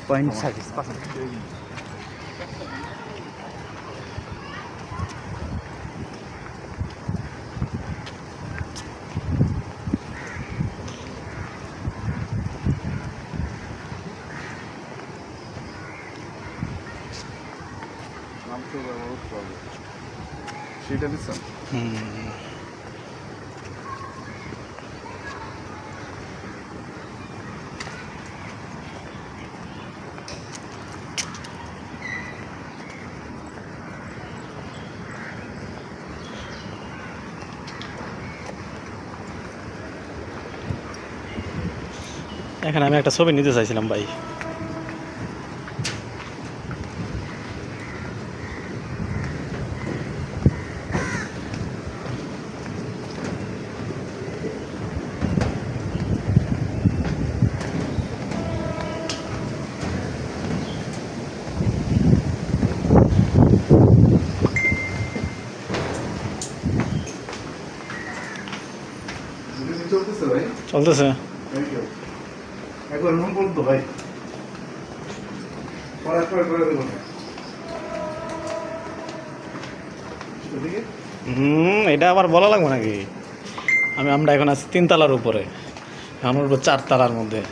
Point service সেটা দিচ্ছেন এখানে আমি একটা ছবি নিতে চাইছিলাম ভাই। চলতেছে ভাই চলতেছে। একবার রুম করতো ভাই করে দেবো এটা আবার বলা লাগবে নাকি? আমরা এখন আছি 3 তলার উপরে, এখন উঠবো 4 তলার মধ্যে।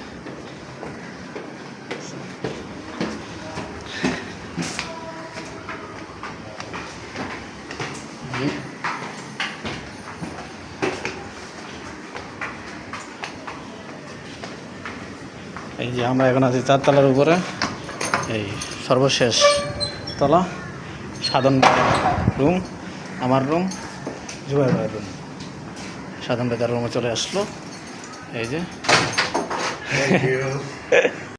এই যে আমরা এখন আছি 4 তলার উপরে, এই সর্বশেষ তলা, সাধন রুম, আমার রুম, জুবাইর ভাইয়ের রুম। সাধন ভাই তার রুমে চলে আসলো, এই যে